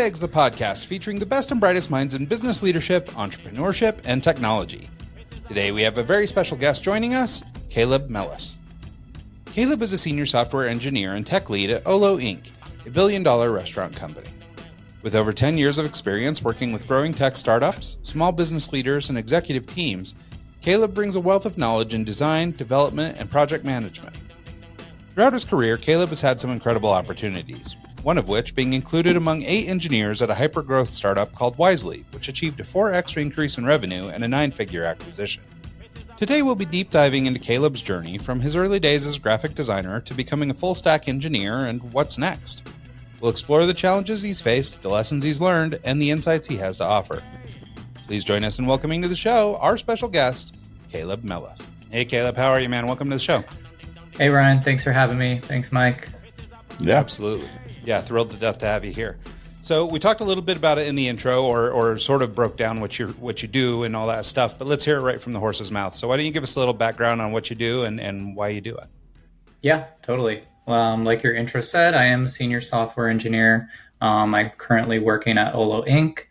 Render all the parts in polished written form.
Eggs, the podcast featuring the best and brightest minds in business leadership, entrepreneurship, and technology. Today we have a very special guest joining us, Caleb Mellis. Caleb is a senior software engineer and tech lead at Olo Inc., a billion-dollar restaurant company. With over 10 years of experience working with growing tech startups, small business leaders, and executive teams, Caleb brings a wealth of knowledge in design, development, and project management. Throughout his career, Caleb has had some incredible opportunities, one of which being included among 8 engineers at a hyper-growth startup called Wisely, which achieved a 4x increase in revenue and a 9-figure acquisition. Today we'll be deep diving into Caleb's journey from his early days as a graphic designer to becoming a full-stack engineer and what's next. We'll explore the challenges he's faced, the lessons he's learned, and the insights he has to offer. Please join us in welcoming to the show our special guest, Caleb Mellis. Hey Caleb, how are you, man? Welcome to the show. Hey Ryan, thanks for having me. Thanks, Mike. Yeah, absolutely. Yeah, thrilled to death to have you here. So we talked a little bit about it in the intro, or sort of broke down what you do and all that stuff. But let's hear it right from the horse's mouth. So why don't you give us a little background on what you do and why you do it? Yeah, totally. Like your intro said, I am a senior software engineer. I'm currently working at Olo Inc.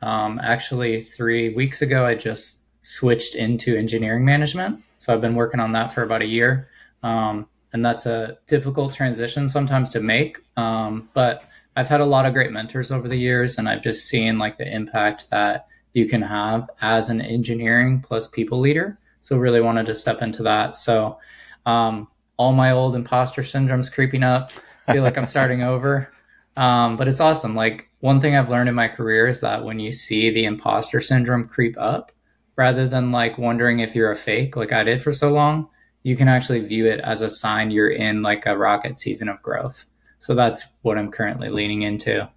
Actually, 3 weeks ago, I just switched into engineering management. So I've been working on that for about a year. And that's a difficult transition sometimes to make. But I've had a lot of great mentors over the years, and I've just seen like the impact that you can have as an engineering plus people leader. So really wanted to step into that. So all my old imposter syndrome's creeping up. Feel like I'm starting over. But it's awesome. Like one thing I've learned in my career is that when you see the imposter syndrome creep up, rather than like wondering if you're a fake, like I did for so long, you can actually view it as a sign you're in like a rocket season of growth. So that's what I'm currently leaning into.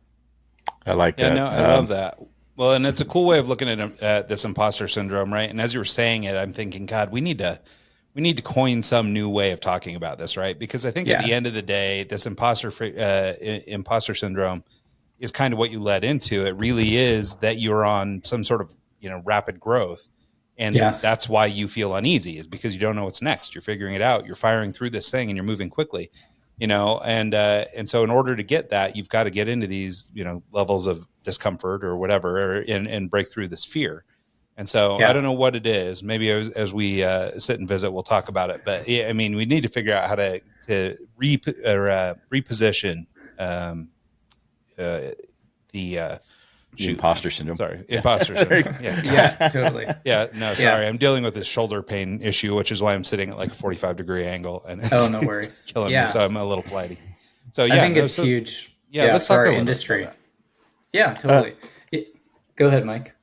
I like that. No, I love that. Well, and it's a cool way of looking at this imposter syndrome, right? And as you were saying it, I'm thinking, God, we need to coin some new way of talking about this, right? Because I think at the end of the day, this imposter syndrome is kind of what you led into. It really is that you're on some sort of rapid growth. And that's why you feel uneasy, is because you don't know what's next. You're figuring it out. You're firing through this thing and you're moving quickly, and so in order to get that, you've got to get into these, levels of discomfort or whatever, and break through this fear. And so I don't know what it is. Maybe as we sit and visit, we'll talk about it. But yeah, I mean, we need to figure out how to reposition the imposter syndrome. Sorry, imposter syndrome. Yeah, totally. Yeah, no, sorry. I'm dealing with this shoulder pain issue, which is why I'm sitting at like a 45-degree angle, and it's, no worries, it's killing me. So I'm a little flighty. So I think it's huge. Let's for talk our a little industry. bit about Yeah, totally. Go ahead, Mike.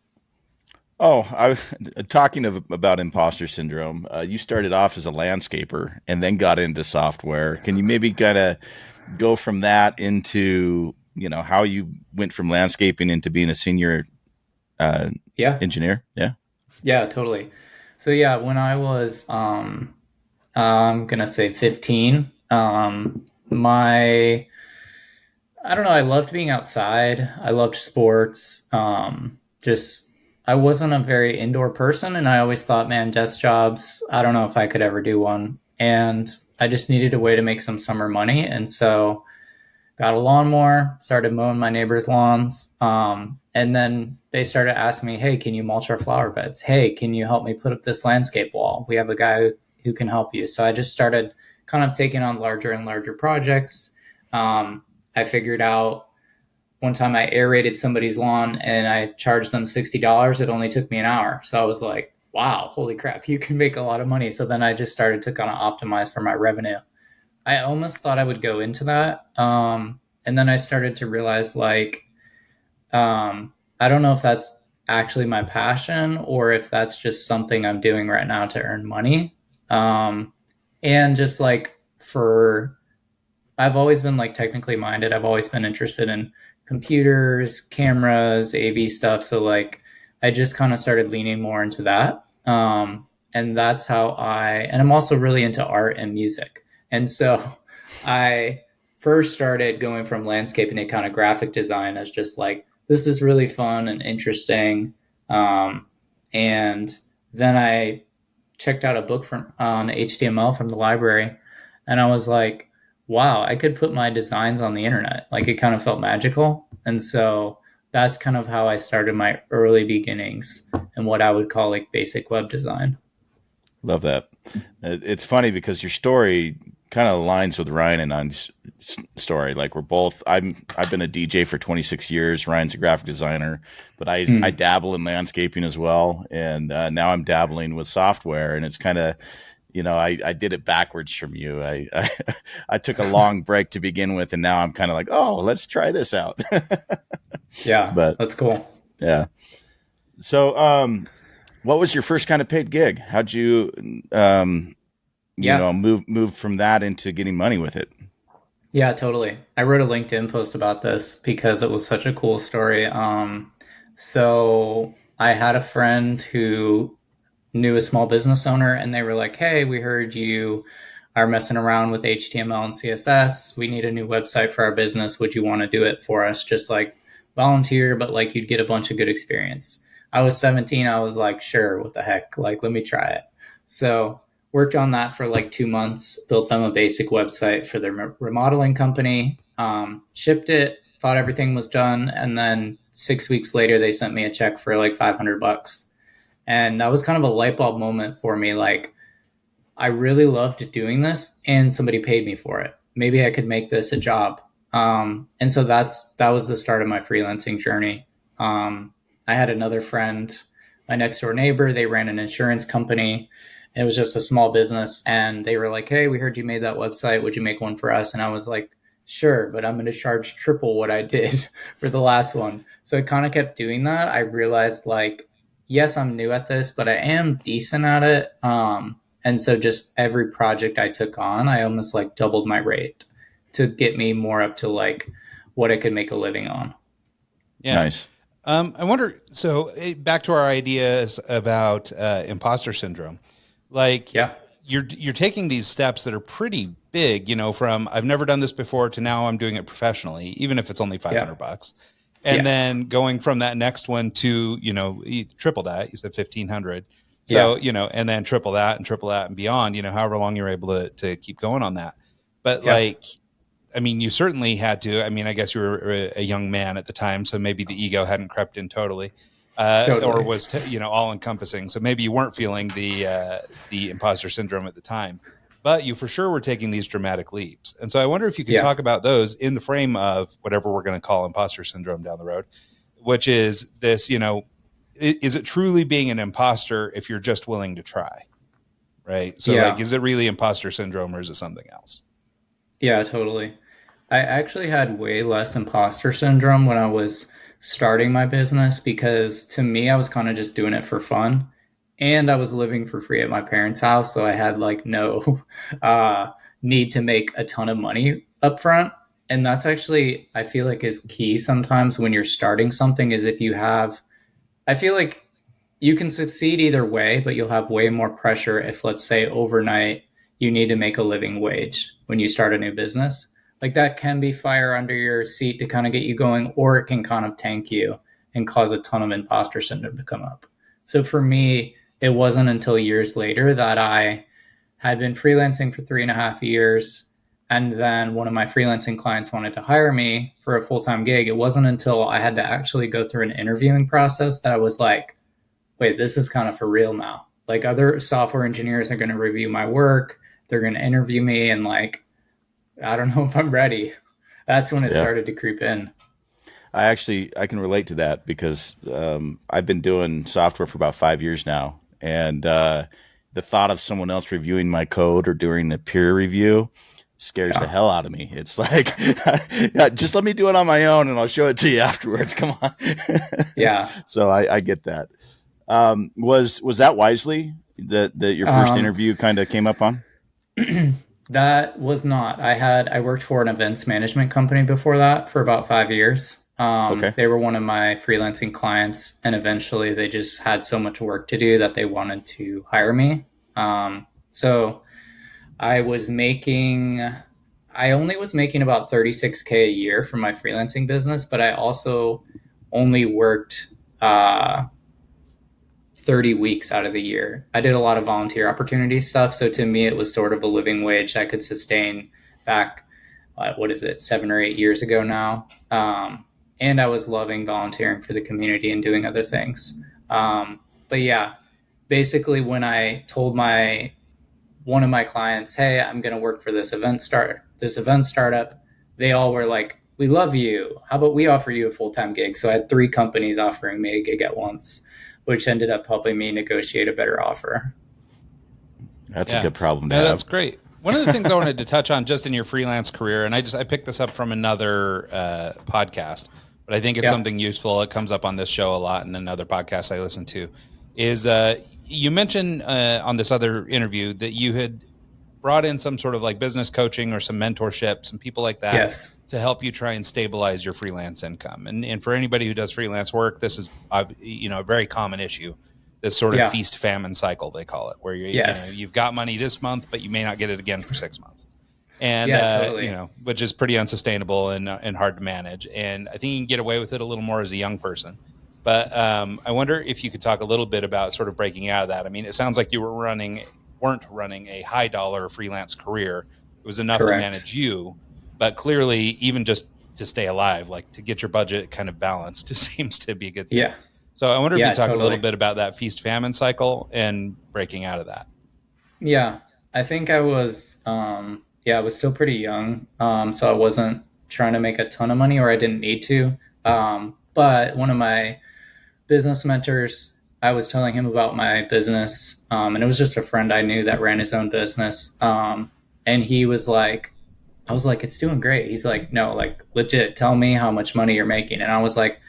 Talking about imposter syndrome. You started off as a landscaper and then got into software. Can you maybe kind of go from that into how you went from landscaping into being a senior engineer? Yeah, totally. So when I was I'm gonna say 15, I don't know, I loved being outside. I loved sports. I wasn't a very indoor person, and I always thought, man, desk jobs, I don't know if I could ever do one. And I just needed a way to make some summer money. And so got a lawnmower, started mowing my neighbors' lawns. And then they started asking me, hey, can you mulch our flower beds? Hey, can you help me put up this landscape wall? We have a guy who can help you. So I just started kind of taking on larger and larger projects. I figured out one time I aerated somebody's lawn and I charged them $60. It only took me an hour. So I was like, wow, holy crap, you can make a lot of money. So then I just started to kind of optimize for my revenue. I almost thought I would go into that. And then I started to realize I don't know if that's actually my passion or if that's just something I'm doing right now to earn money. And just I've always been technically minded. I've always been interested in computers, cameras, AV stuff. So I just kind of started leaning more into that. And that's how and I'm also really into art and music. And so I first started going from landscaping to kind of graphic design as just this is really fun and interesting. And then I checked out a book on HTML from the library, and I was like, wow, I could put my designs on the internet. It kind of felt magical. And so that's kind of how I started my early beginnings and what I would call like basic web design. Love that. It's funny because your story kind of aligns with Ryan and I's story. Like we're both. I've been a DJ for 26 years. Ryan's a graphic designer, but I dabble in landscaping as well, and now I'm dabbling with software. And it's kind of, I did it backwards from you. I took a long break to begin with, and now I'm kind of like, oh, let's try this out. Yeah, but that's cool. Yeah. So, what was your first kind of paid gig? How'd you, move from that into getting money with it? Yeah, totally. I wrote a LinkedIn post about this because it was such a cool story. So I had a friend who knew a small business owner, and they were like, "Hey, we heard you are messing around with HTML and CSS. We need a new website for our business. Would you want to do it for us? Just like volunteer, but like you'd get a bunch of good experience." I was 17. I was like, sure, what the heck? Like, let me try it. So worked on that for like 2 months, built them a basic website for their remodeling company, shipped it, thought everything was done. And then 6 weeks later, they sent me a check for like $500. And that was kind of a light bulb moment for me. Like, I really loved doing this and somebody paid me for it. Maybe I could make this a job. And so that was the start of my freelancing journey. I had another friend, my next door neighbor, they ran an insurance company. It was just a small business. And they were like, "Hey, we heard you made that website. Would you make one for us?" And I was like, sure, but I'm going to charge triple what I did for the last one. So I kind of kept doing that. I realized like, yes, I'm new at this, but I am decent at it. And so just every project I took on, I almost like doubled my rate to get me more up to like what I could make a living on. Yeah. Nice. I wonder, so back to our ideas about imposter syndrome, like you're taking these steps that are pretty big, from I've never done this before to now I'm doing it professionally, even if it's only $500. And then going from that next one to, triple that, you said 1,500. So, and then triple that and beyond, however long you're able to keep going on that. But you certainly had to. I guess you were a young man at the time, so maybe the ego hadn't crept in totally. Or was all encompassing. So maybe you weren't feeling the imposter syndrome at the time, but you for sure were taking these dramatic leaps. And so I wonder if you could talk about those in the frame of whatever we're going to call imposter syndrome down the road, which is this. Is it truly being an imposter if you're just willing to try, right? So like, is it really imposter syndrome or is it something else? Yeah, totally. I actually had way less imposter syndrome when I was starting my business because to me, I was kind of just doing it for fun. And I was living for free at my parents' house. So I had like no need to make a ton of money up front. And that's actually, I feel like is key sometimes when you're starting something is if you have, I feel like you can succeed either way, but you'll have way more pressure if, let's say, overnight you need to make a living wage when you start a new business. Like that can be fire under your seat to kind of get you going, or it can kind of tank you and cause a ton of imposter syndrome to come up. So for me, it wasn't until years later that I had been freelancing for 3.5 years. And then one of my freelancing clients wanted to hire me for a full-time gig. It wasn't until I had to actually go through an interviewing process that I was like, wait, this is kind of for real now. Like other software engineers are going to review my work. They're going to interview me and like, I don't know if I'm ready. That's when it started to creep in. I can relate to that because I've been doing software for about 5 years now. And the thought of someone else reviewing my code or doing a peer review scares the hell out of me. It's like, just let me do it on my own and I'll show it to you afterwards. Come on. Yeah. So I get that. Was that Wisely that your first interview kind of came up on? That was not. I worked for an events management company before that for about 5 years. They were one of my freelancing clients, and eventually they just had so much work to do that they wanted to hire me. So I only was making about $36K a year from my freelancing business, but I also only worked 30 weeks out of the year. I did a lot of volunteer opportunity stuff. So to me, it was sort of a living wage I could sustain back, 7 or 8 years ago now. and I was loving volunteering for the community and doing other things. But yeah, basically when I told one of my clients, hey, I'm going to work for this event startup, they all were like, we love you. How about we offer you a full-time gig? So I had 3 companies offering me a gig at once, which ended up helping me negotiate a better offer. That's a good problem to Yeah, have. that's great. One of the things I wanted to touch on just in your freelance career, and I picked this up from another podcast, but I think it's something useful. It comes up on this show a lot and in other podcasts I listen to, is you mentioned on this other interview that you had brought in some sort of like business coaching or some mentorship, some people like that to help you try and stabilize your freelance income. And for anybody who does freelance work, this is a very common issue. This sort of feast famine cycle, they call it, where you've got money this month, but you may not get it again for 6 months, and totally. Which is pretty unsustainable and hard to manage. And I think you can get away with it a little more as a young person. But I wonder if you could talk a little bit about sort of breaking out of that. I mean, it sounds like you weren't running a high dollar freelance career. It was enough to manage you, but clearly, even just to stay alive, like to get your budget kind of balanced, it seems to be a good thing. Yeah. So I wonder if you talk a little bit about that feast famine cycle and breaking out of that. Yeah, I think I was, I was still pretty young. So I wasn't trying to make a ton of money, or I didn't need to. But one of my business mentors, I was telling him about my business. And it was just a friend I knew that ran his own business. And he was like, I was like, it's doing great. He's like, no, like legit, tell me how much money you're making. And I was like,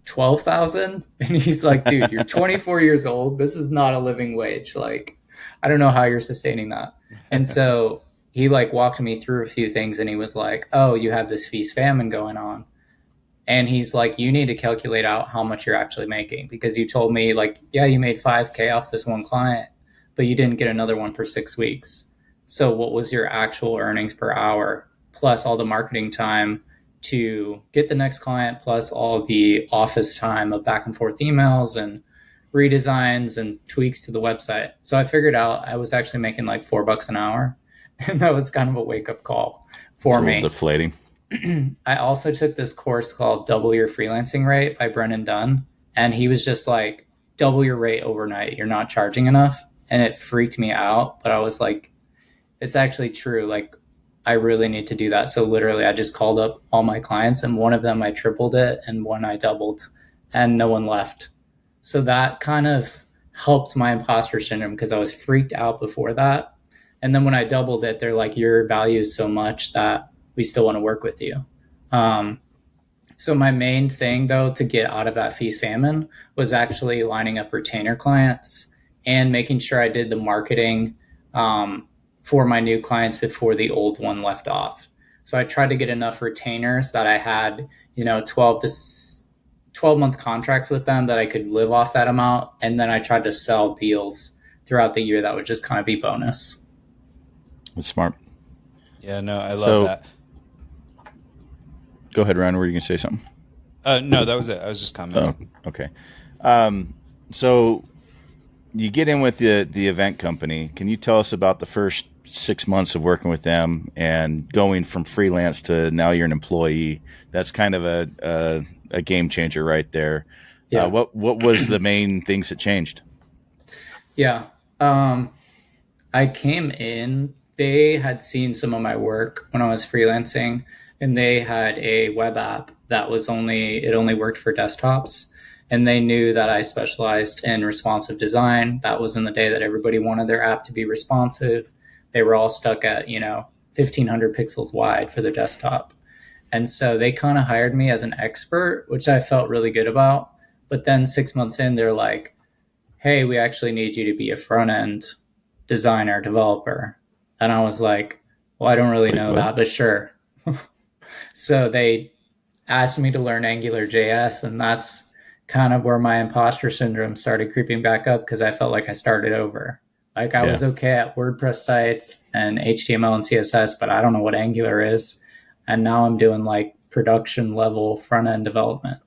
12,000. And he's like, dude, you're 24 years old. This is not a living wage. Like, I don't know how you're sustaining that. And so he like walked me through a few things, and he was like, oh, you have this feast famine going on. And he's like, you need to calculate out how much you're actually making, because you told me like, yeah, you made 5K off this one client, but you didn't get another one for 6 weeks. So what was your actual earnings per hour, plus all the marketing time to get the next client, plus all the office time of back and forth emails and redesigns and tweaks to the website? So I figured out I was actually making like $4 an hour. And that was kind of a wake up call for me. Deflating. I also took this course called Double Your Freelancing Rate by Brennan Dunn. And he was just like, double your rate overnight. You're not charging enough. And it freaked me out. But I was like, it's actually true. Like, I really need to do that. So literally I just called up all my clients, and one of them I tripled it and one I doubled, and no one left. So that kind of helped my imposter syndrome, because I was freaked out before that. And then when I doubled it, they're like, your value is so much that we still want to work with you. So my main thing though, to get out of that feast famine, was actually lining up retainer clients and making sure I did the marketing, for my new clients before the old one left off. So I tried to get enough retainers that I had, 12-month contracts with them that I could live off that amount. And then I tried to sell deals throughout the year that would just kind of be bonus. That's smart. Yeah, no, I love that. Go ahead, Ryan. Were you going to say something? No, that was it. I was just commenting. Oh, okay. So you get in with the event company. Can you tell us about the first 6 months of working with them and going from freelance to now you're an employee? That's kind of a game changer right there. Yeah. What was the main things that changed? Yeah. I came in, they had seen some of my work when I was freelancing, and they had a web app that only worked for desktops. And they knew that I specialized in responsive design. That was in the day that everybody wanted their app to be responsive. They were all stuck at, 1,500 pixels wide for their desktop. And so they kind of hired me as an expert, which I felt really good about. But then 6 months in, they're like, hey, we actually need you to be a front-end designer, developer. And I was like, well, I don't really know that, but sure. So they asked me to learn AngularJS, and that's kind of where my imposter syndrome started creeping back up, because I felt like I started over. Like I was okay at WordPress sites and HTML and CSS, but I don't know what Angular is. And now I'm doing like production level front end development.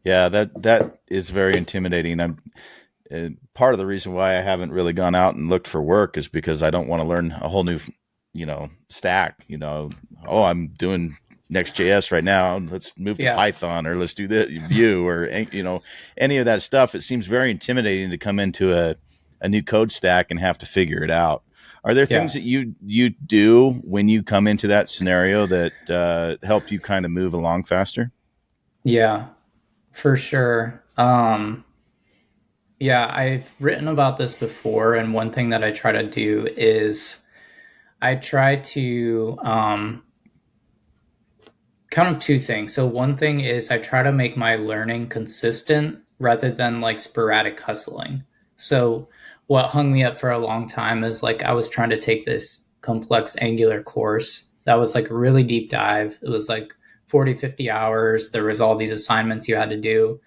Yeah, that is very intimidating. Part of the reason why I haven't really gone out and looked for work is because I don't want to learn a whole new, stack. I'm doing Next.js right now. Let's move to Yeah. Python, or let's do this Vue, or any of that stuff. It seems very intimidating to come into a new code stack and have to figure it out. Are there things that you do when you come into that scenario that help you kind of move along faster? Yeah, for sure. Yeah, I've written about this before, and one thing that I try to do is I try to kind of two things. So one thing is I try to make my learning consistent rather than like sporadic hustling. So what hung me up for a long time is like I was trying to take this complex Angular course that was like a really deep dive. It was like 40, 50 hours. There was all these assignments you had to do,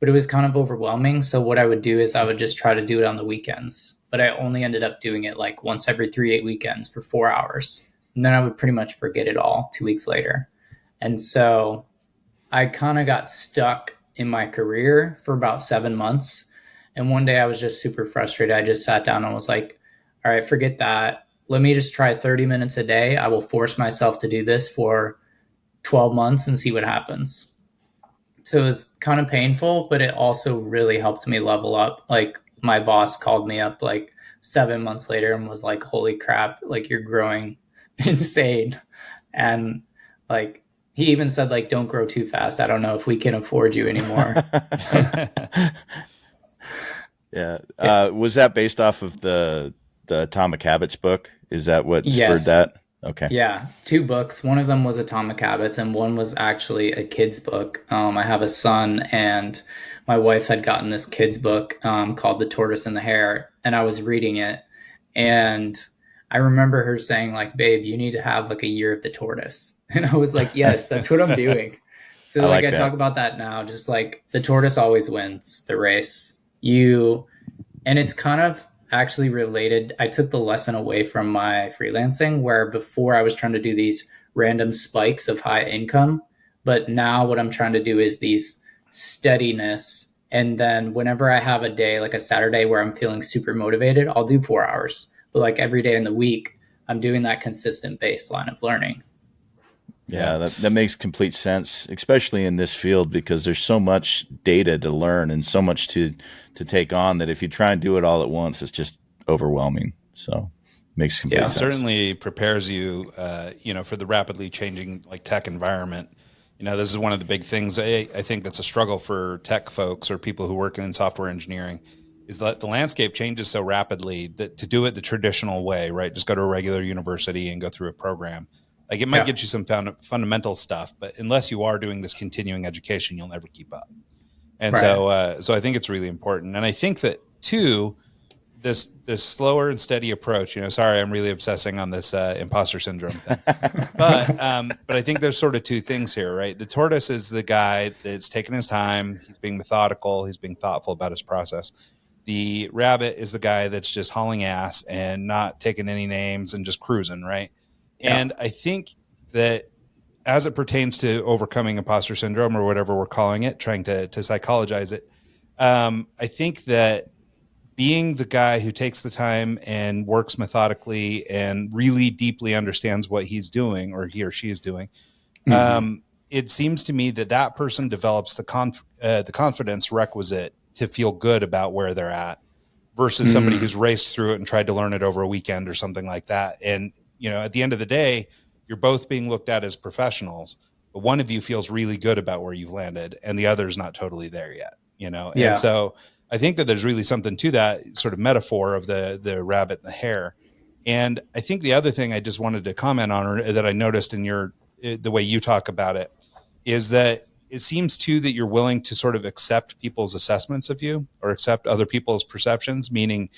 but it was kind of overwhelming. So what I would do is I would just try to do it on the weekends, but I only ended up doing it like once every 3 weekends for 4 hours. And then I would pretty much forget it all 2 weeks later. And so I kind of got stuck in my career for about 7 months. And one day I was just super frustrated. I just sat down and was like, all right, forget that. Let me just try 30 minutes a day. I will force myself to do this for 12 months and see what happens. So it was kind of painful, but it also really helped me level up. Like my boss called me up like 7 months later and was like, holy crap, like you're growing insane. And like, he even said like, don't grow too fast. I don't know if we can afford you anymore. Yeah. Was that based off of the Atomic Habits book? Is that what spurred Yes. that? Okay. Yeah, 2 books. One of them was Atomic Habits, and one was actually a kid's book. I have a son, and my wife had gotten this kid's book called The Tortoise and the Hare, and I was reading it, and I remember her saying, like, babe, you need to have like a year of the tortoise. And I was like, yes, that's what I'm doing. So I like like I that. talk about that now, just like the tortoise always wins the race. And it's kind of actually related. I took the lesson away from my freelancing, where before I was trying to do these random spikes of high income, but now what I'm trying to do is these steadiness. And then whenever I have a day, like a Saturday where I'm feeling super motivated, I'll do 4 hours. But like every day in the week, I'm doing that consistent baseline of learning. Yeah, that makes complete sense, especially in this field, because there's so much data to learn and so much to take on that if you try and do it all at once, it's just overwhelming. So it makes complete Yeah, it sense. certainly prepares you, for the rapidly changing like tech environment. This is one of the big things I think that's a struggle for tech folks or people who work in software engineering, is that the landscape changes so rapidly that to do it the traditional way, right? Just go to a regular university and go through a program. Like it might get you some fundamental stuff, but unless you are doing this continuing education, you'll never keep up. And Right. so I think it's really important. And I think that too, this slower and steady approach, sorry, I'm really obsessing on this imposter syndrome thing, but I think there's sort of two things here, right? The tortoise is the guy that's taking his time. He's being methodical. He's being thoughtful about his process. The rabbit is the guy that's just hauling ass and not taking any names and just cruising, right? Yeah. And I think that as it pertains to overcoming imposter syndrome or whatever we're calling it, trying to psychologize it, I think that being the guy who takes the time and works methodically and really deeply understands what he's doing or he or she is doing, it seems to me that person develops the confidence requisite to feel good about where they're at versus somebody who's raced through it and tried to learn it over a weekend or something like that. And at the end of the day, you're both being looked at as professionals, but one of you feels really good about where you've landed and the other's not totally there yet, Yeah. And so I think that there's really something to that sort of metaphor of the rabbit and the hare. And I think the other thing I just wanted to comment on, or that I noticed in the way you talk about it, is that it seems too that you're willing to sort of accept people's assessments of you or accept other people's perceptions, meaning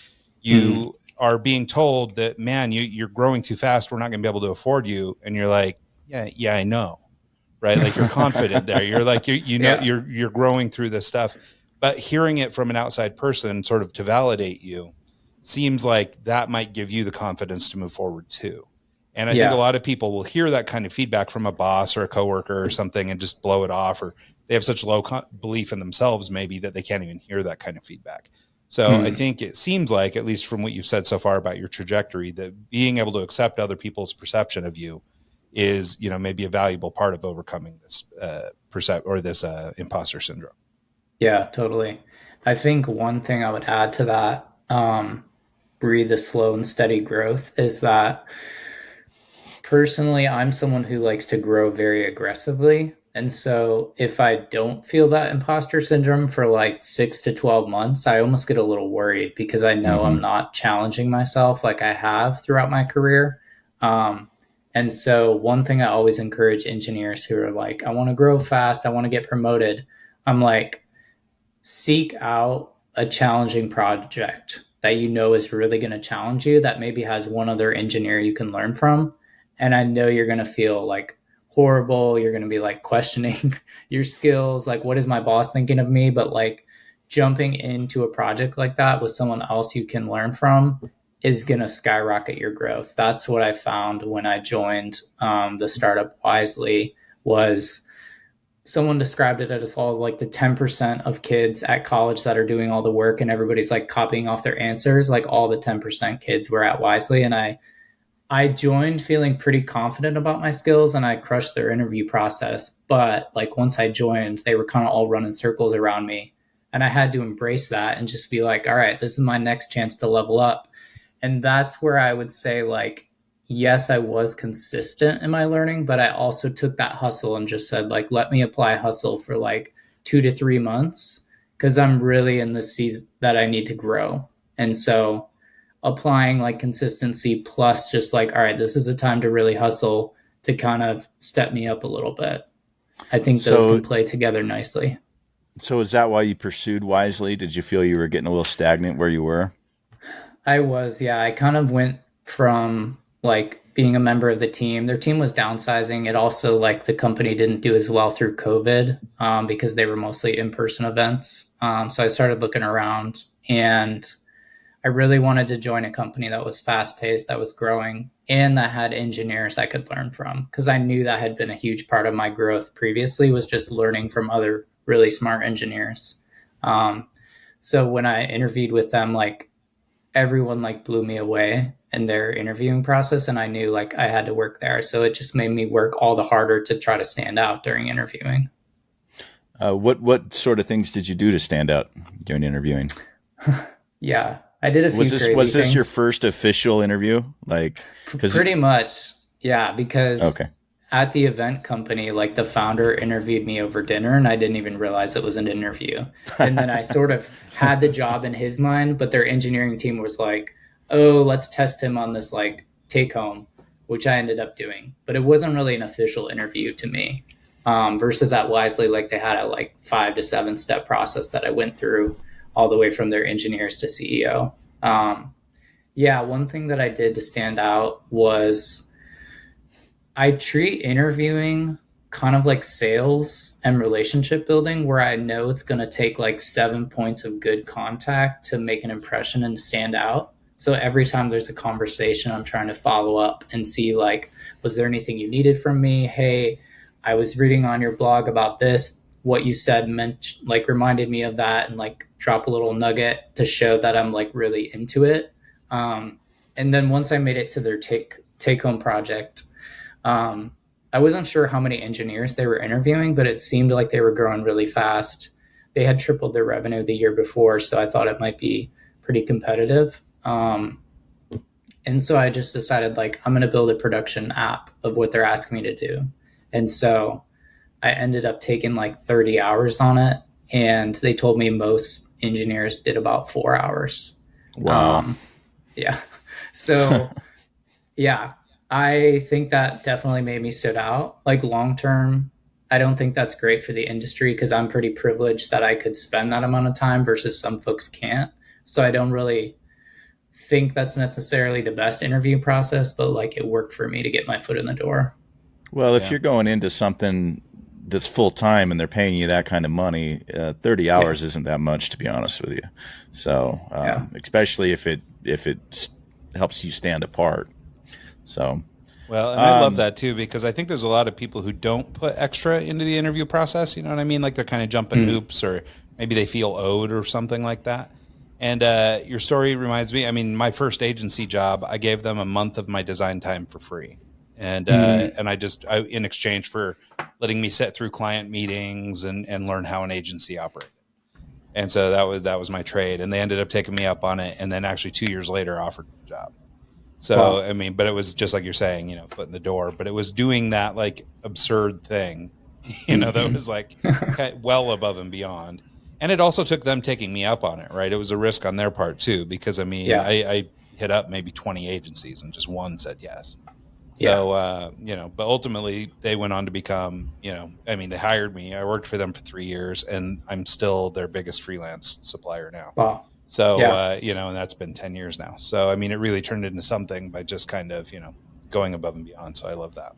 you are being told that, man, you're growing too fast. We're not going to be able to afford you. And you're like, yeah, I know. Right. Like you're confident there. You're like, you're growing through this stuff, but hearing it from an outside person sort of to validate you seems like that might give you the confidence to move forward too. And I think a lot of people will hear that kind of feedback from a boss or a coworker or something and just blow it off, or they have such low belief in themselves maybe that they can't even hear that kind of feedback. So I think it seems like, at least from what you've said so far about your trajectory, that being able to accept other people's perception of you is, maybe a valuable part of overcoming this this imposter syndrome. Yeah, totally. I think one thing I would add to that, breathe the slow and steady growth, is that personally, I'm someone who likes to grow very aggressively. And so if I don't feel that imposter syndrome for like 6 to 12 months, I almost get a little worried because I know I'm not challenging myself like I have throughout my career. And so one thing I always encourage engineers who are like, I want to grow fast, I want to get promoted. I'm like, seek out a challenging project that you know is really going to challenge you, that maybe has one other engineer you can learn from. And I know you're going to feel like horrible. You're going to be like questioning your skills. Like, what is my boss thinking of me? But like jumping into a project like that with someone else you can learn from is going to skyrocket your growth. That's what I found when I joined the startup Wisely. Was someone described it as all like the 10% of kids at college that are doing all the work and everybody's like copying off their answers. Like all the 10% kids were at Wisely. And I joined feeling pretty confident about my skills and I crushed their interview process. But like once I joined, they were kind of all running circles around me. And I had to embrace that and just be like, all right, this is my next chance to level up. And that's where I would say, like, yes, I was consistent in my learning, but I also took that hustle and just said, like, let me apply hustle for like 2 to 3 months because I'm really in the season that I need to grow. And so applying like consistency plus just like, all right, this is a time to really hustle to kind of step me up a little bit. I think those can play together nicely. So is that why you pursued Wisely? Did you feel you were getting a little stagnant where you were? I was, yeah. I kind of went from like being a member of the team. Their team was downsizing. It also like the company didn't do as well through COVID because they were mostly in-person events. So I started looking around and I really wanted to join a company that was fast-paced, that was growing, and that had engineers I could learn from. Because I knew that had been a huge part of my growth previously, was just learning from other really smart engineers. So when I interviewed with them, like everyone like blew me away in their interviewing process, and I knew like I had to work there. So it just made me work all the harder to try to stand out during interviewing. What sort of things did you do to stand out during interviewing? Yeah. I did a few crazy Was this things. your first official interview? Like, pretty much, yeah. Because at the event company, like the founder interviewed me over dinner, and I didn't even realize it was an interview. And then I sort of had the job in his mind, but their engineering team was like, "Oh, let's test him on this like take home," which I ended up doing. But it wasn't really an official interview to me. Versus at Wisely, like they had a like 5 to 7 step process that I went through, all the way from their engineers to CEO. Yeah, one thing that I did to stand out was I treat interviewing kind of like sales and relationship building, where I know it's going to take like 7 points of good contact to make an impression and stand out. So every time there's a conversation, I'm trying to follow up and see like, was there anything you needed from me? Hey, I was reading on your blog about this. What you said meant like reminded me of that, and like drop a little nugget to show that I'm like really into it. And then once I made it to their take home project, I wasn't sure how many engineers they were interviewing, but it seemed like they were growing really fast. They had tripled their revenue the year before, so I thought it might be pretty competitive. And so I just decided like I'm going to build a production app of what they're asking me to do. And so I ended up taking like 30 hours on it, and they told me most engineers did about 4 hours. Wow. Yeah. So yeah, I think that definitely made me stood out. Like long term, I don't think that's great for the industry because I'm pretty privileged that I could spend that amount of time versus some folks can't. So I don't really think that's necessarily the best interview process, but like it worked for me to get my foot in the door. Well, if you're going into something that's full time and they're paying you that kind of money, 30 hours isn't that much, to be honest with you. So, especially if it helps you stand apart. So, well, and I love that too, because I think there's a lot of people who don't put extra into the interview process. You know what I mean? Like they're kind of jumping hoops, or maybe they feel owed or something like that. And your story reminds me, I mean, my first agency job, I gave them a month of my design time for free. And Mhm. and I in exchange for letting me sit through client meetings and learn how an agency operated. And so that was my trade. And they ended up taking me up on it. And then actually 2 years later offered me a job. So, Wow. I mean, but it was just like you're saying, foot in the door, but it was doing that like absurd thing, that Mhm. was like well above and beyond. And it also took them taking me up on it, right? It was a risk on their part too, because I mean, Yeah. I hit up maybe 20 agencies and just one said yes. Yeah. So, but ultimately they went on to become, I mean, they hired me. I worked for them for 3 years and I'm still their biggest freelance supplier now. Wow. So, Yeah. and that's been 10 years now. So, I mean, it really turned into something by just kind of, going above and beyond. So I love that.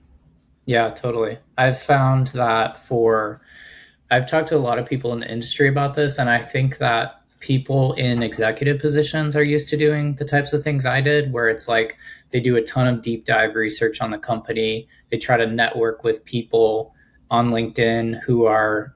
Yeah, totally. I've talked to a lot of people in the industry about this, and I think that people in executive positions are used to doing the types of things I did, where it's like they do a ton of deep dive research on the company. They try to network with people on LinkedIn who are,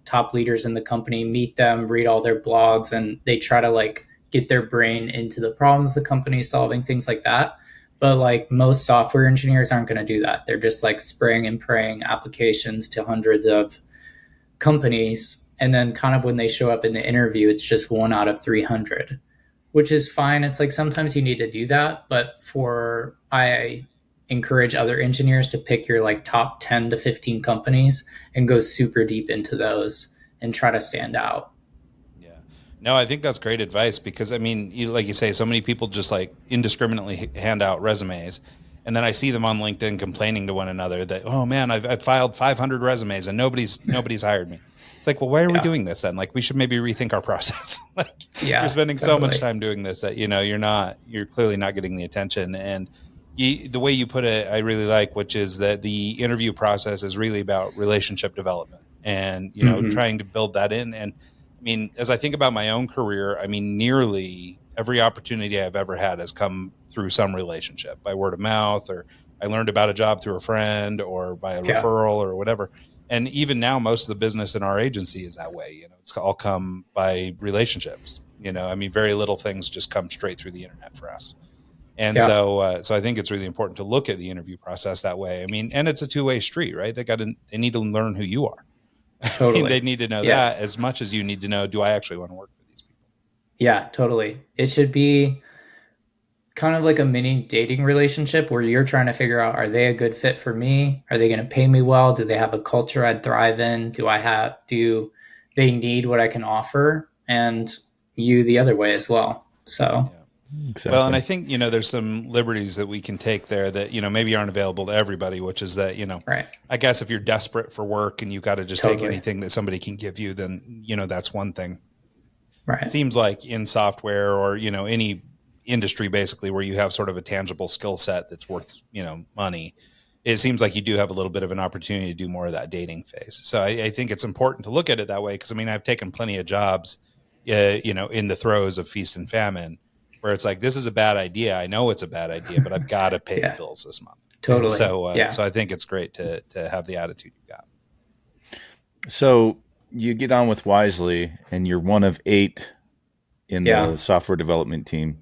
top leaders in the company, meet them, read all their blogs, and they try to like get their brain into the problems the company's solving, things like that. But like most software engineers aren't going to do that. They're just like spraying and praying applications to hundreds of companies, and then kind of when they show up in the interview it's just 1 out of 300, which is fine. It's like sometimes you need to do that, but for I encourage other engineers to pick your like top 10 to 15 companies and go super deep into those and try to stand out. Yeah. No, I think that's great advice because, I mean, like you say, so many people just like indiscriminately hand out resumes. And then I see them on LinkedIn complaining to one another that, oh man, I've filed 500 resumes and nobody's hired me. It's like, well, why are we Yeah. doing this then? Like, we should maybe rethink our process. Like, you're Yeah, spending so much totally. time doing this that, you're clearly not getting the attention. And the way you put it, I really like, which is that the interview process is really about relationship development and, Hmm. trying to build that in. And I mean, as I think about my own career, I mean, nearly every opportunity I've ever had has come through some relationship by word of mouth, or I learned about a job through a friend or by a Yeah. referral or whatever. And even now, most of the business in our agency is that way. It's all come by relationships. I mean, very little things just come straight through the internet for us. And Yeah, so I think it's really important to look at the interview process that way. I mean, and it's a two-way street, right? They need to learn who you are. I mean, totally. they need to know that Yes. as much as you need to know, do I actually want to work for these people? Yeah, totally. It should be kind of like a mini dating relationship where you're trying to figure out, are they a good fit for me? Are they going to pay me well? Do they have a culture I'd thrive in? Do they need what I can offer? And you the other way as well. So, Yeah. Well, and I Exactly. think, there's some liberties that we can take there that, maybe aren't available to everybody, which is that, right. I guess if you're desperate for work and you got to just take Totally. anything that somebody can give you, then, that's one thing. Right. Seems like in software or, any industry basically where you have sort of a tangible skill set that's worth, money, it seems like you do have a little bit of an opportunity to do more of that dating phase. So I think it's important to look at it that way. Cause I mean, I've taken plenty of jobs, in the throes of feast and famine where it's like, this is a bad idea. I know it's a bad idea, but I've got to pay the Yeah. bills this month. And Totally. so Yeah. I think it's great to have the attitude you got. So you get on with Wisely, and you're one of 8 in Yeah. the software development team.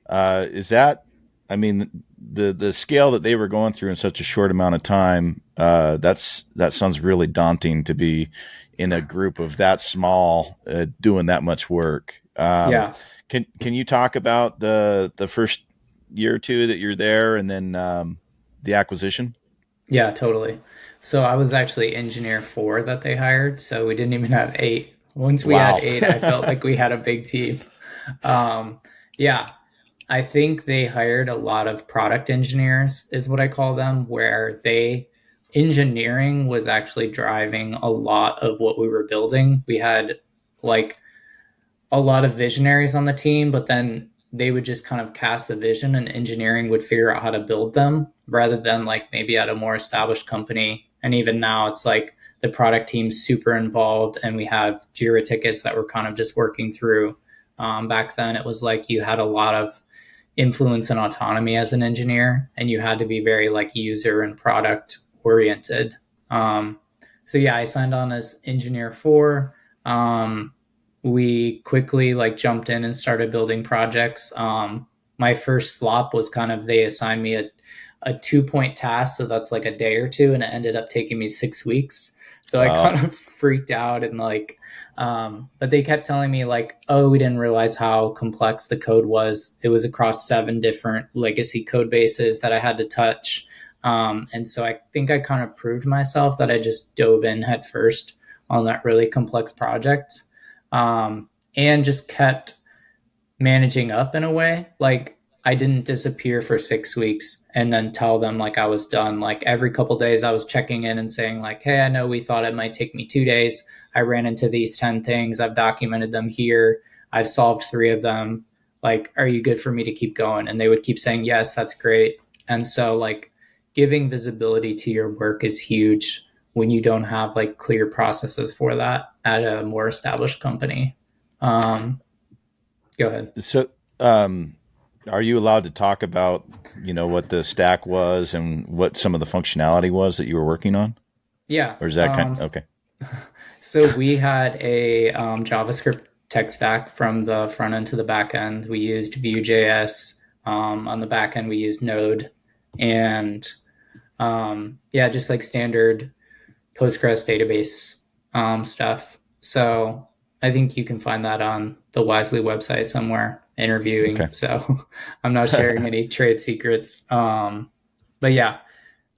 Is that, I mean, the scale that they were going through in such a short amount of time? That sounds really daunting to be in a group of that small, doing that much work. Yeah. Can you talk about the first year or two that you're there, and then the acquisition? Yeah, totally. So I was actually engineer 4 that they hired. So we didn't even have 8. Once we had Wow. 8, I felt like we had a big team. Um, yeah, I think they hired a lot of product engineers, is what I call them, where engineering was actually driving a lot of what we were building. We had like a lot of visionaries on the team, but then they would just kind of cast the vision and engineering would figure out how to build them rather than like maybe at a more established company. And even now it's like the product team's super involved and we have Jira tickets that we're kind of just working through. Back then it was like you had a lot of influence and autonomy as an engineer and you had to be very like user and product oriented. So yeah, I signed on as engineer 4. We quickly like jumped in and started building projects. My first flop was kind of they assigned me a 2-point task. So that's like a day or two. And it ended up taking me 6 weeks. So I Wow. kind of freaked out and like, but they kept telling me like, oh, we didn't realize how complex the code was. It was across 7 different legacy code bases that I had to touch. And so I think I kind of proved myself that I just dove in head first on that really complex project, and just kept managing up in a way. Like I didn't disappear for 6 weeks and then tell them like I was done. Like every couple days I was checking in and saying like, hey, I know we thought it might take me 2 days. I ran into these 10 things. I've documented them here. I've solved 3 of them. Like, are you good for me to keep going? And they would keep saying, yes, that's great. And so like giving visibility to your work is huge when you don't have like clear processes for that at a more established company. Go ahead. So, are you allowed to talk about, what the stack was and what some of the functionality was that you were working on? Yeah. Or is that okay? So we had a JavaScript tech stack from the front end to the back end. We used Vue.js. On the back end, we used Node. And just like standard Postgres database stuff. So I think you can find that on the Wisely website somewhere, interviewing. Okay. So I'm not sharing any trade secrets. But yeah.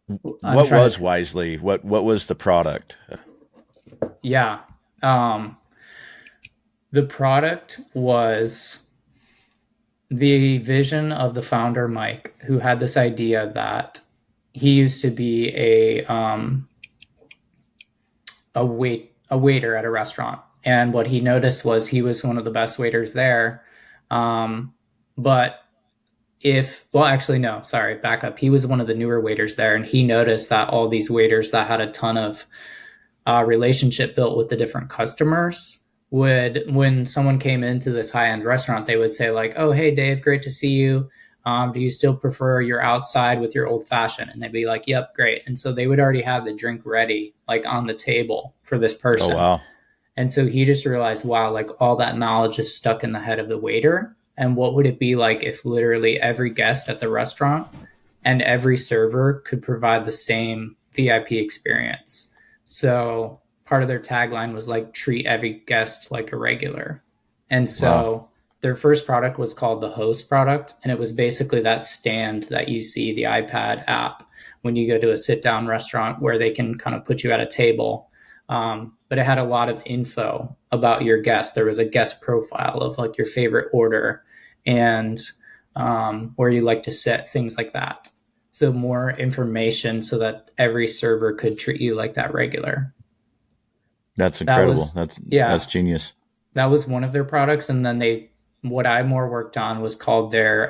What was Wisely? What was the product? Yeah. The product was the vision of the founder, Mike, who had this idea that he used to be a waiter at a restaurant. And what he noticed was he was one of the best waiters there. Back up. He was one of the newer waiters there. And he noticed that all these waiters that had a ton of relationship built with the different customers when someone came into this high-end restaurant, they would say like, oh, hey, Dave, great to see you. Do you still prefer your outside with your old fashioned? And they'd be like, yep, great. And so they would already have the drink ready, like on the table for this person. Oh, wow. And so he just realized, wow, like all that knowledge is stuck in the head of the waiter. And what would it be like if literally every guest at the restaurant and every server could provide the same VIP experience? So part of their tagline was like, treat every guest like a regular. And so their first product was called the Host product. And it was basically that stand that you see, the iPad app, when you go to a sit down restaurant where they can kind of put you at a table. But it had a lot of info about your guest. There was a guest profile of like your favorite order and where you like to sit, things like that. So more information so that every server could treat you like that regular. That's incredible. That's genius. That was one of their products. And then what I more worked on was called their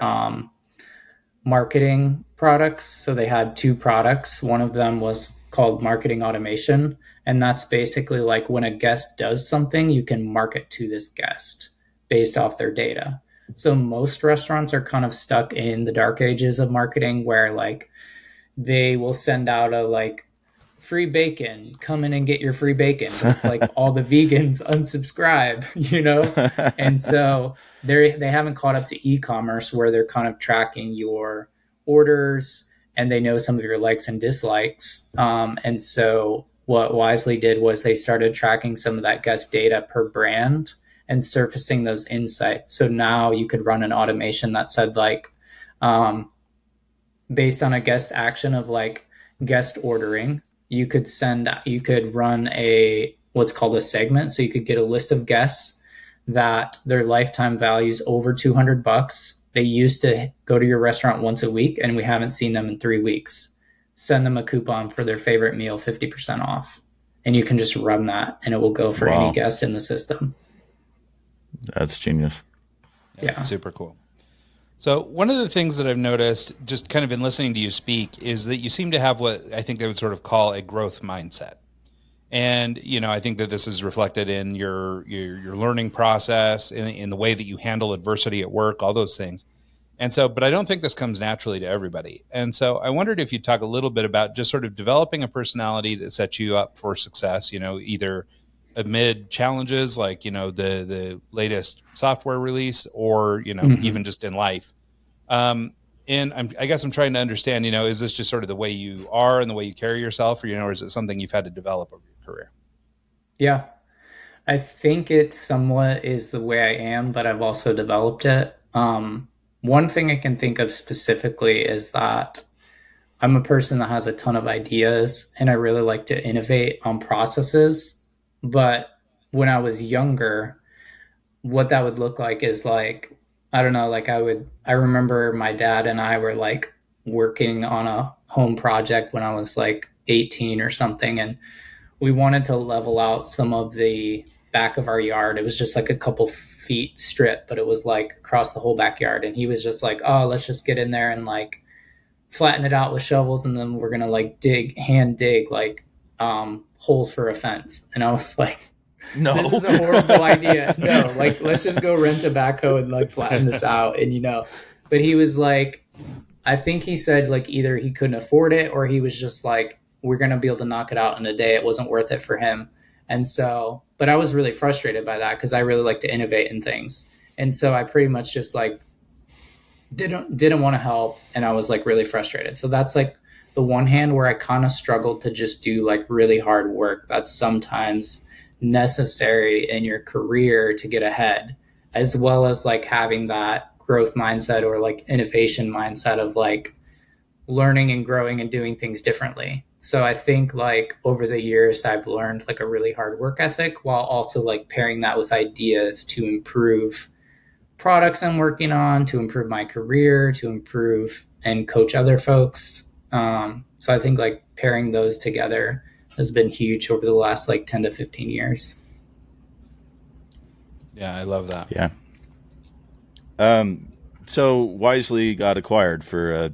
marketing products. So they had 2 products. One of them was called marketing automation. And that's basically like when a guest does something, you can market to this guest based off their data. So most restaurants are kind of stuck in the dark ages of marketing where like they will send out a like free bacon, come in and get your free bacon. But it's like all the vegans unsubscribe, And so they haven't caught up to e-commerce where they're kind of tracking your orders and they know some of your likes and dislikes. And so what Wisely did was they started tracking some of that guest data per brand and surfacing those insights. So now you could run an automation that said like, based on a guest action of like guest ordering, you could run what's called a segment. So you could get a list of guests that their lifetime value is over $200. They used to go to your restaurant once a week and we haven't seen them in 3 weeks. Send them a coupon for their favorite meal, 50% off. And you can just run that and it will go for any guest in the system. That's genius. Yeah. Super cool. So one of the things that I've noticed just kind of in listening to you speak is that you seem to have what I think I would sort of call a growth mindset. And, I think that this is reflected in your learning process, in the way that you handle adversity at work, all those things. And so, but I don't think this comes naturally to everybody. And so I wondered if you'd talk a little bit about just sort of developing a personality that sets you up for success, either amid challenges like, the latest software release or, even just in life. And I guess I'm trying to understand, is this just sort of the way you are and the way you carry yourself, or is it something you've had to develop over your career? Yeah, I think it somewhat is the way I am, but I've also developed it. One thing I can think of specifically is that I'm a person that has a ton of ideas and I really like to innovate on processes. But when I was younger, what that would look like is like, I don't know, like I remember my dad and I were like working on a home project when I was like 18 or something. And we wanted to level out some of the back of our yard. It was just like a couple feet strip, but it was like across the whole backyard. And he was just like, oh, let's just get in there and like flatten it out with shovels. And then we're going to like hand dig like holes for a fence. And I was like, No, this is a horrible idea. No, like, let's just go rent a backhoe and like flatten this out. And, but he was like, I think he said like either he couldn't afford it or he was just like, we're going to be able to knock it out in a day. It wasn't worth it for him. And so, but I was really frustrated by that because I really like to innovate in things. And so I pretty much just like didn't want to help. And I was like really frustrated. So that's like the one hand where I kind of struggled to just do like really hard work. That's sometimes necessary in your career to get ahead, as well as like having that growth mindset or like innovation mindset of like learning and growing and doing things differently. So I think like over the years I've learned like a really hard work ethic while also like pairing that with ideas to improve products I'm working on, to improve my career, to improve and coach other folks. So I think like pairing those together has been huge over the last like 10 to 15 years. Yeah, I love that. Yeah. So Wisely got acquired for a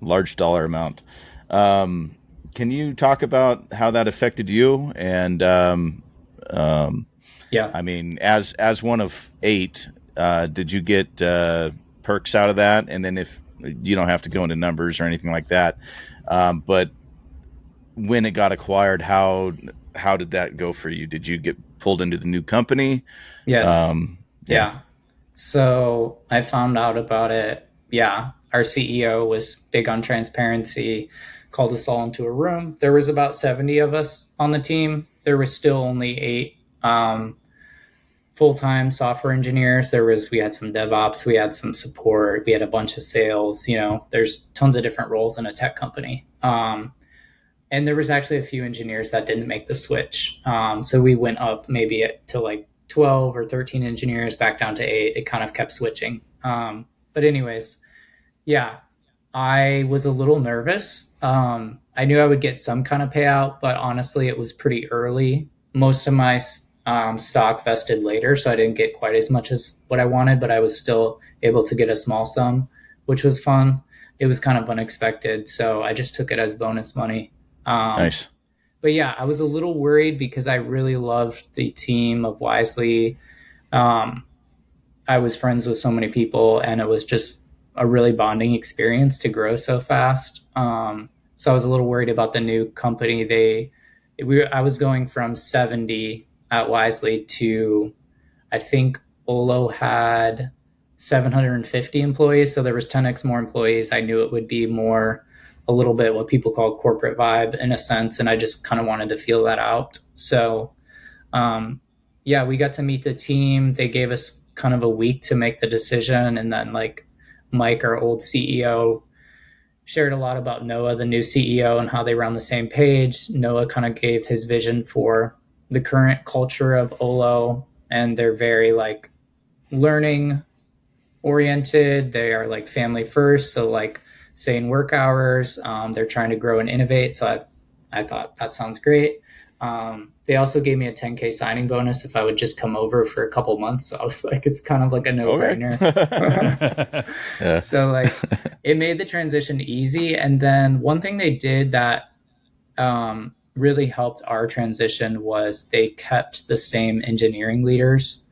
large dollar amount. Can you talk about how that affected you? And Yeah, I mean, as one of 8, did you get perks out of that? And then if you don't have to go into numbers or anything like that, but when it got acquired, how did that go for you? Did you get pulled into the new company? Yes. Yeah. So I found out about it. Yeah. Our CEO was big on transparency, called us all into a room. There was about 70 of us on the team. There was still only 8 full-time software engineers. We had some DevOps, we had some support, we had a bunch of sales. There's tons of different roles in a tech company. And there was actually a few engineers that didn't make the switch. So we went up maybe to like 12 or 13 engineers, back down to 8. It kind of kept switching. But anyways, yeah, I was a little nervous. I knew I would get some kind of payout, but honestly, it was pretty early. Most of my stock vested later, so I didn't get quite as much as what I wanted, but I was still able to get a small sum, which was fun. It was kind of unexpected, so I just took it as bonus money. Nice. But yeah, I was a little worried because I really loved the team of Wisely. I was friends with so many people, and it was just a really bonding experience to grow so fast. So I was a little worried about the new company. I was going from 70 at Wisely to, I think Olo had 750 employees. So there was 10x more employees. I knew it would be more a little bit what people call corporate vibe in a sense. And I just kind of wanted to feel that out. So yeah, we got to meet the team. They gave us kind of a week to make the decision. And then like Mike, our old CEO, shared a lot about Noah, the new CEO, and how they were on the same page. Noah kind of gave his vision for the current culture of Olo, and they're very like learning oriented. They are like family first. So like saying work hours, they're trying to grow and innovate. So I thought that sounds great. They also gave me a 10K signing bonus if I would just come over for a couple months. So I was like, it's kind of like a no-brainer. Okay. Yeah. So like it made the transition easy. And then one thing they did that really helped our transition was they kept the same engineering leaders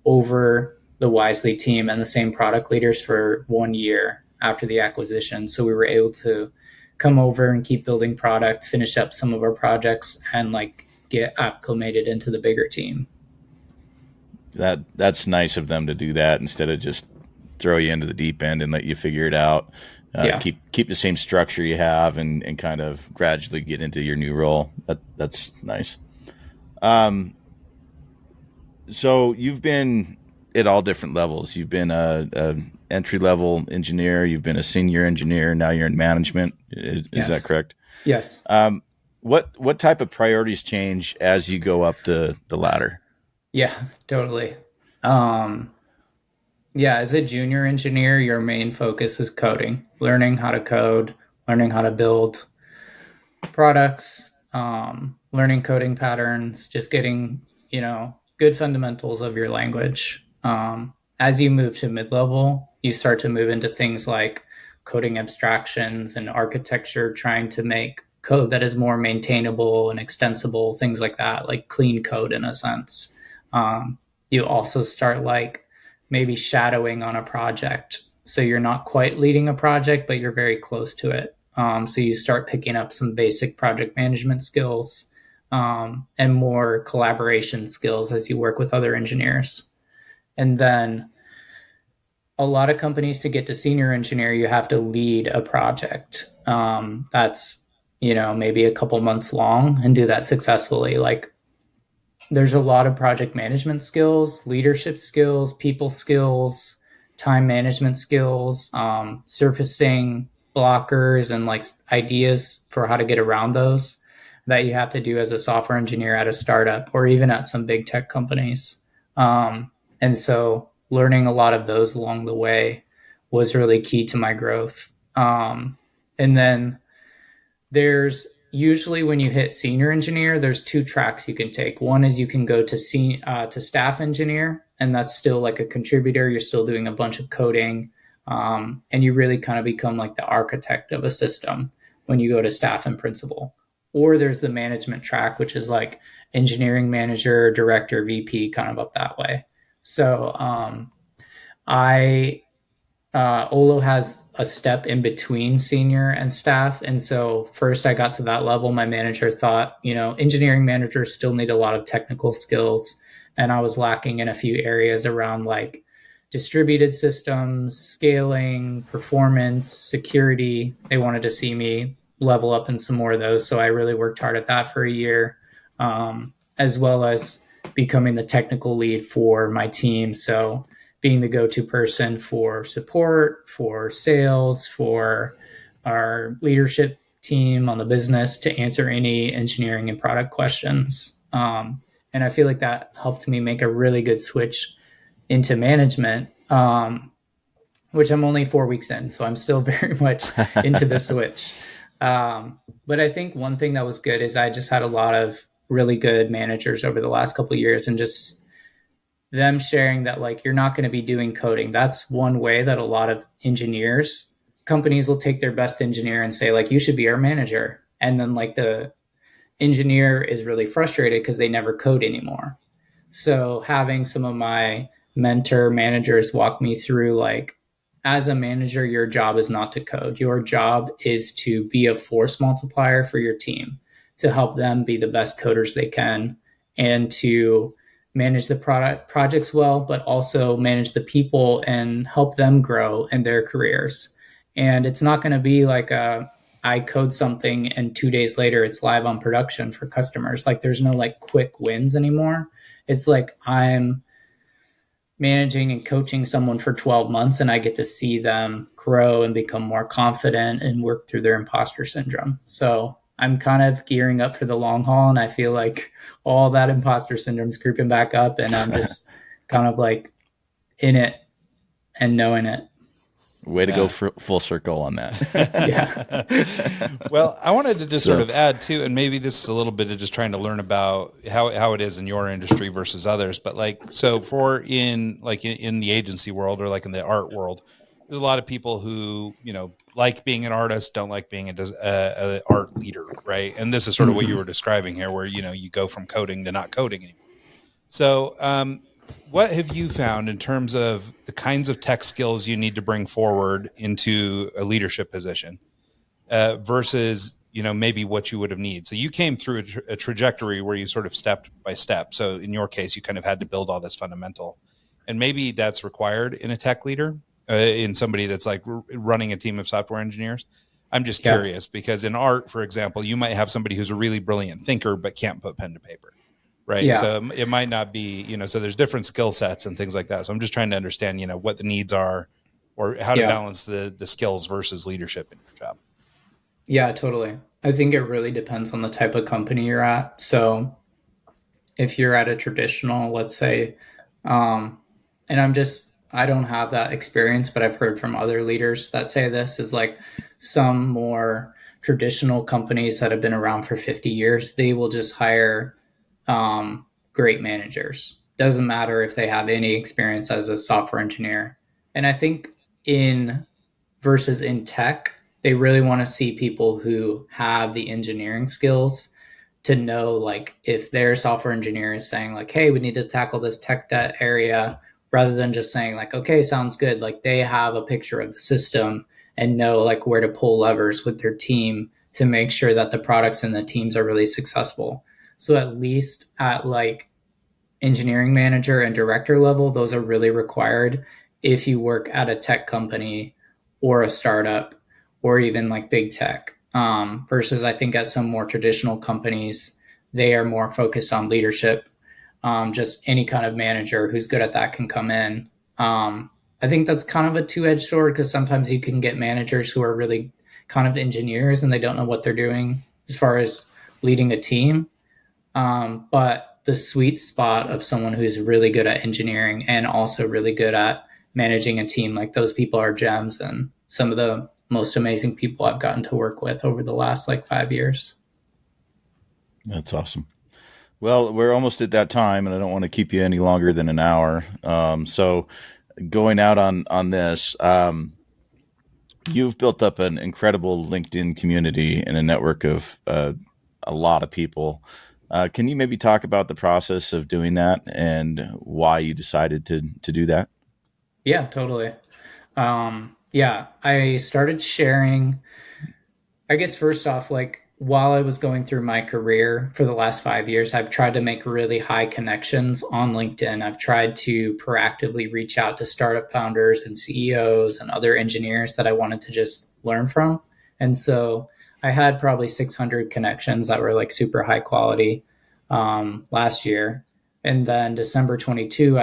over the Wisely team and the same product leaders for 1 year after the acquisition. So we were able to come over and keep building product, finish up some of our projects, and like get acclimated into the bigger team. That's nice of them to do that instead of just throw you into the deep end and let you figure it out. Yeah. Keep the same structure you have and kind of gradually get into your new role. That's nice. So you've been at all different levels. You've been a entry level engineer. You've been a senior engineer. Now you're in management. Is that correct? Yes. What type of priorities change as you go up the ladder? Yeah, totally. Yeah, as a junior engineer, your main focus is coding, learning how to code, learning how to build products, learning coding patterns, just getting, good fundamentals of your language. As you move to mid-level, you start to move into things like coding abstractions and architecture, trying to make code that is more maintainable and extensible, things like that, like clean code in a sense. You also start like maybe shadowing on a project. So you're not quite leading a project, but you're very close to it. So you start picking up some basic project management skills and more collaboration skills as you work with other engineers. And then a lot of companies, to get to senior engineer, you have to lead a project that's, maybe a couple months long and do that successfully. Like there's a lot of project management skills, leadership skills, people skills, time management skills, surfacing blockers and like ideas for how to get around those that you have to do as a software engineer at a startup or even at some big tech companies. And so learning a lot of those along the way was really key to my growth. And then there's usually, when you hit senior engineer, there's two tracks you can take. One is you can go to staff engineer, and that's still like a contributor. You're still doing a bunch of coding, and you really kind of become like the architect of a system when you go to staff and principal. Or there's the management track, which is like engineering manager, director, VP, kind of up that way. So Olo has a step in between senior and staff. And so first I got to that level. My manager thought, engineering managers still need a lot of technical skills. And I was lacking in a few areas around like distributed systems, scaling, performance, security. They wanted to see me level up in some more of those. So I really worked hard at that for a year, as well as becoming the technical lead for my team. So being the go-to person for support, for sales, for our leadership team on the business to answer any engineering and product questions. And I feel like that helped me make a really good switch into management, which I'm only 4 weeks in. So I'm still very much into the switch. But I think one thing that was good is I just had a lot of really good managers over the last couple of years, and just them sharing that like you're not going to be doing coding. That's one way that a lot of companies will take their best engineer and say like, you should be our manager. And then like the engineer is really frustrated because they never code anymore. So having some of my mentor managers walk me through like, as a manager, your job is not to code. Your job is to be a force multiplier for your team, to help them be the best coders they can, and to manage the projects well, but also manage the people and help them grow in their careers. And it's not going to be like I code something and 2 days later it's live on production for customers. Like there's no like quick wins anymore. It's like I'm managing and coaching someone for 12 months and I get to see them grow and become more confident and work through their imposter syndrome. So I'm kind of gearing up for the long haul, and I feel like all that imposter syndrome is creeping back up, and I'm just kind of like in it and knowing it. Way to go full circle on that. Yeah. Well, I wanted to just sort of add too, and maybe this is a little bit of just trying to learn about how it is in your industry versus others. But like, so for in the agency world or like in the art world, there's a lot of people who, like being an artist, don't like being a art leader, right? And this is sort of what you were describing here, where, you go from coding to not coding anymore. So what have you found in terms of the kinds of tech skills you need to bring forward into a leadership position versus, maybe what you would have needed? So you came through a trajectory where you sort of stepped by step. So in your case, you kind of had to build all this fundamental, and maybe that's required in a tech leader. in somebody that's like running a team of software engineers? I'm just curious because in art, for example, you might have somebody who's a really brilliant thinker but can't put pen to paper, right? Yeah. So it might not be, so there's different skill sets and things like that. So I'm just trying to understand, what the needs are or how to balance the skills versus leadership in your job. Yeah, totally. I think it really depends on the type of company you're at. So if you're at a traditional, let's say, and I don't have that experience, but I've heard from other leaders that say this is like some more traditional companies that have been around for 50 years, they will just hire great managers. Doesn't matter if they have any experience as a software engineer. And I think versus in tech, they really want to see people who have the engineering skills to know, like, if their software engineer is saying like, hey, we need to tackle this tech debt area, rather than just saying like, okay, sounds good. Like they have a picture of the system and know like where to pull levers with their team to make sure that the products and the teams are really successful. So at least at like engineering manager and director level, those are really required if you work at a tech company or a startup or even like big tech. Versus I think at some more traditional companies, they are more focused on leadership. Just any kind of manager who's good at that can come in. I think that's kind of a two-edged sword because sometimes you can get managers who are really kind of engineers and they don't know what they're doing as far as leading a team. But the sweet spot of someone who's really good at engineering and also really good at managing a team, like those people are gems and some of the most amazing people I've gotten to work with over the last like 5 years. That's awesome. Well, we're almost at that time, and I don't want to keep you any longer than an hour. So going out on this, you've built up an incredible LinkedIn community and a network of a lot of people. Can you maybe talk about the process of doing that and why you decided to do that? Yeah, totally. I started sharing, I guess, first off, like, while I was going through my career for the last 5 years, I've tried to make really high connections on LinkedIn. I've tried to proactively reach out to startup founders and CEOs and other engineers that I wanted to just learn from. And so I had probably 600 connections that were like super high quality last year. And then December 22,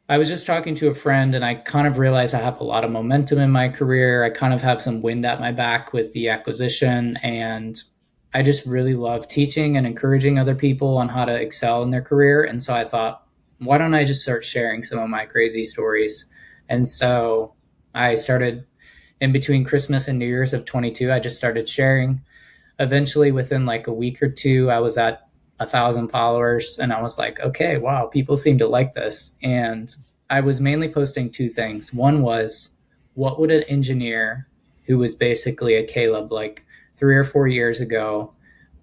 I was just talking to a friend and I kind of realized I have a lot of momentum in my career. I kind of have some wind at my back with the acquisition, and I just really love teaching and encouraging other people on how to excel in their career. And so I thought, why don't I just start sharing some of my crazy stories? And so I started in between Christmas and New Year's of 22, I just started sharing. Eventually, within like a week or two, I was at 1,000 followers, and I was like, okay, wow, people seem to like this. And I was mainly posting two things. One was, what would an engineer who was basically a Caleb like 3 or 4 years ago,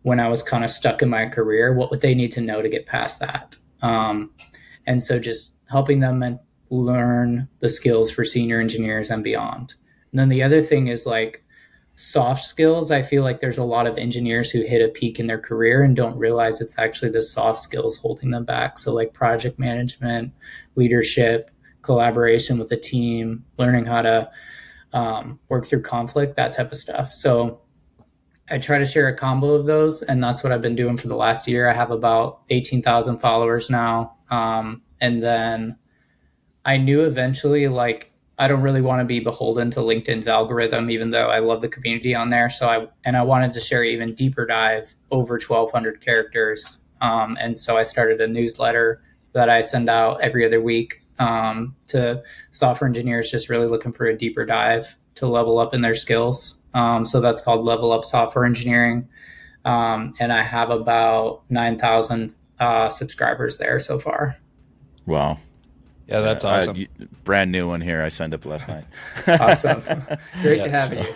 when I was kind of stuck in my career, what would they need to know to get past that? And so just helping them learn the skills for senior engineers and beyond. And then the other thing is like soft skills. I feel like there's a lot of engineers who hit a peak in their career and don't realize it's actually the soft skills holding them back. So like project management, leadership, collaboration with a team, learning how to work through conflict, that type of stuff. So I try to share a combo of those, and that's what I've been doing for the last year. I have about 18,000 followers now. And then I knew eventually, like, I don't really want to be beholden to LinkedIn's algorithm, even though I love the community on there. So I wanted to share even deeper dive over 1,200 characters. And so I started a newsletter that I send out every other week to software engineers just really looking for a deeper dive to level up in their skills. So that's called Level Up Software Engineering. And I have about 9,000 subscribers there so far. Wow. Yeah, that's awesome. Brand new one here. I signed up last night. Awesome. Great to have you.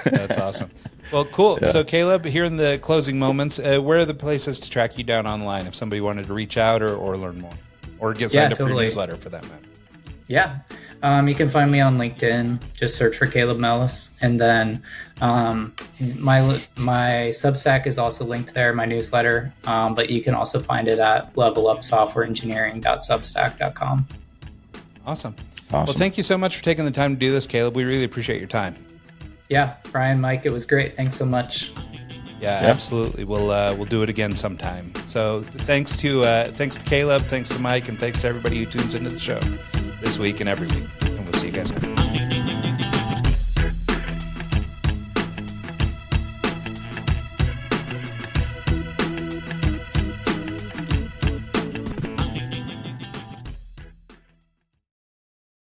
That's awesome. Well, cool. Yeah. So Caleb, here in the closing moments, where are the places to track you down online if somebody wanted to reach out or learn more or get signed up for your newsletter for that matter? Yeah. You can find me on LinkedIn. Just search for Caleb Mellis. And then my Substack is also linked there, my newsletter. But you can also find it at levelupsoftwareengineering.substack.com. Awesome. Awesome. Well, thank you so much for taking the time to do this, Caleb. We really appreciate your time. Yeah, Brian, Mike, it was great. Thanks so much. Yeah, absolutely. We'll do it again sometime. So thanks to Caleb, thanks to Mike, and thanks to everybody who tunes into the show this week and every week. And we'll see you guys next time.